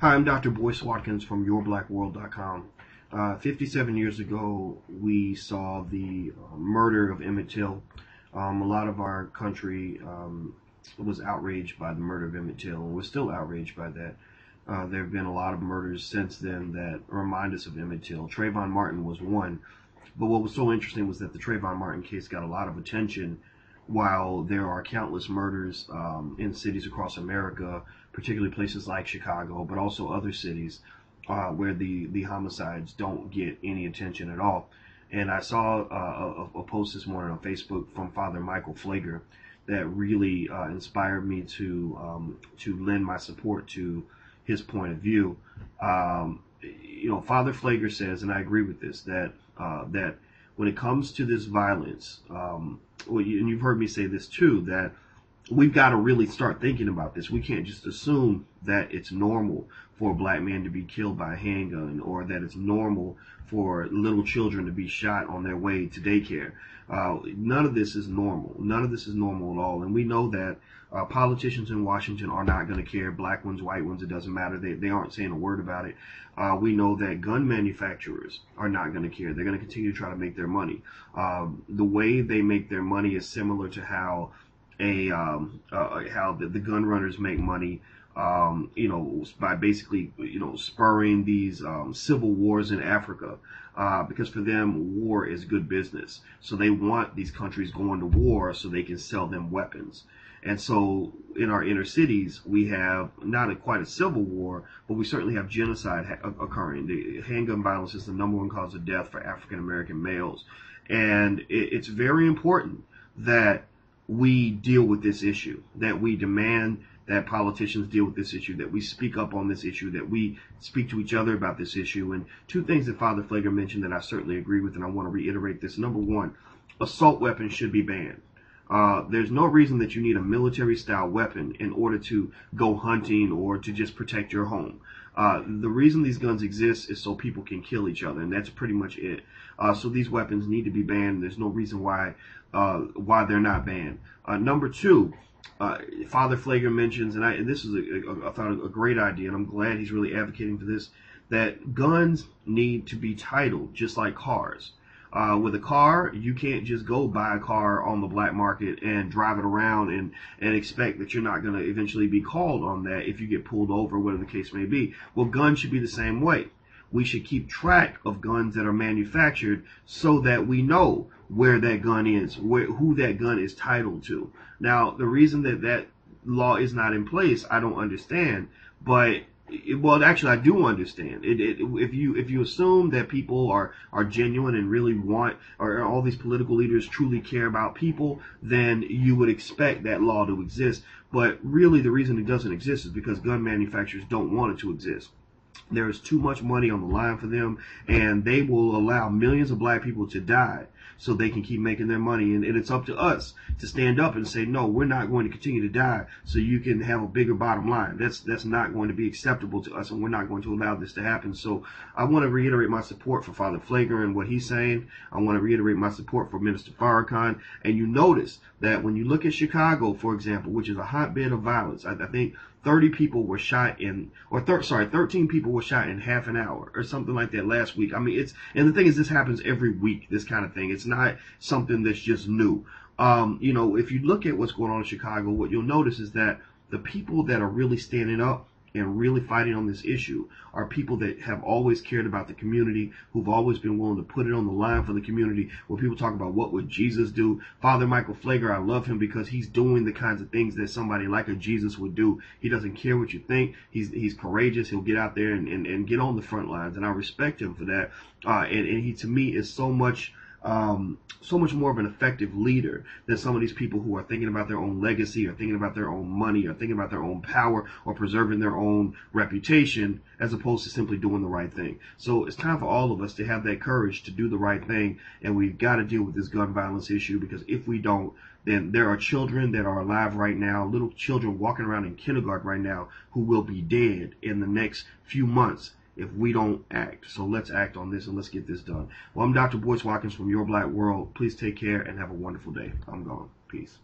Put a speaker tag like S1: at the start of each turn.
S1: Hi, I'm Dr. Boyce Watkins from yourblackworld.com. 57 years ago, we saw the murder of Emmett Till. A lot of our country was outraged by the murder of Emmett Till, and we're still outraged by that. There have been a lot of murders since then that remind us of Emmett Till. Trayvon Martin was one, but what was so interesting was that the Trayvon Martin case got a lot of attention, while there are countless murders in cities across America, particularly places like Chicago, but also other cities where the homicides don't get any attention at all. And I saw a post this morning on Facebook from Father Michael Flager that really inspired me to lend my support to his point of view. Father Flager says, and I agree with this, that when it comes to this violence, and you've heard me say this too, that we've got to really start thinking about this. We can't just assume that it's normal for a black man to be killed by a handgun, or that it's normal for little children to be shot on their way to daycare. None of this is normal. None of this is normal at all. And we know that politicians in Washington are not going to care. Black ones, white ones, it doesn't matter. They aren't saying a word about it. We know that gun manufacturers are not going to care. They're going to continue to try to make their money. The way they make their money is similar to how how the gun runners make money, by basically, spurring these civil wars in Africa, because for them, war is good business. So they want these countries going to war so they can sell them weapons. And so in our inner cities, we have not quite a civil war, but we certainly have genocide occurring. The handgun violence is the #1 cause of death for African American males. And it's very important that we deal with this issue, that we demand that politicians deal with this issue, that we speak up on this issue, that we speak to each other about this issue. And two things that Father Flager mentioned that I certainly agree with, and I want to reiterate this. #1, assault weapons should be banned. There's no reason that you need a military-style weapon in order to go hunting or to just protect your home. The reason these guns exist is so people can kill each other, and that's pretty much it. So these weapons need to be banned. There's no reason why they're not banned. #2, Father Flager mentions, and this is I thought a great idea, and I'm glad he's really advocating for this, that guns need to be titled just like cars. With a car, you can't just go buy a car on the black market and drive it around and expect that you're not going to eventually be called on that if you get pulled over, whatever the case may be. Well, guns should be the same way. We should keep track of guns that are manufactured so that we know where that gun is, who that gun is titled to. Now, the reason that law is not in place, I don't understand, but well, actually, I do understand. If you assume that people are genuine and really want, or all these political leaders truly care about people, then you would expect that law to exist. But really, the reason it doesn't exist is because gun manufacturers don't want it to exist. There is too much money on the line for them, and they will allow millions of black people to die so they can keep making their money. And it's up to us to stand up and say, no, we're not going to continue to die so you can have a bigger bottom line. That's not going to be acceptable to us, and we're not going to allow this to happen. So I want to reiterate my support for Father Flager and what he's saying. I want to reiterate my support for Minister Farrakhan. And you notice that when you look at Chicago, for example, which is a hotbed of violence, I think 13 people were shot in half an hour or something like that last week. I mean, and the thing is, this happens every week, this kind of thing. It's not something that's just new. If you look at what's going on in Chicago, what you'll notice is that the people that are really standing up and really fighting on this issue are people that have always cared about the community, who've always been willing to put it on the line for the community. When people talk about what would Jesus do, Father Michael Flager, I love him because he's doing the kinds of things that somebody like a Jesus would do. He doesn't care what you think. He's courageous. He'll get out there and get on the front lines, and I respect him for that. And he, to me, is so much more of an effective leader than some of these people who are thinking about their own legacy, or thinking about their own money, or thinking about their own power, or preserving their own reputation, as opposed to simply doing the right thing. So it's time for all of us to have that courage to do the right thing, and we've got to deal with this gun violence issue, because if we don't, then there are children that are alive right now, little children walking around in kindergarten right now, who will be dead in the next few months if we don't act. So let's act on this and let's get this done. Well, I'm Dr. Boyce Watkins from Your Black World. Please take care and have a wonderful day. I'm gone. Peace.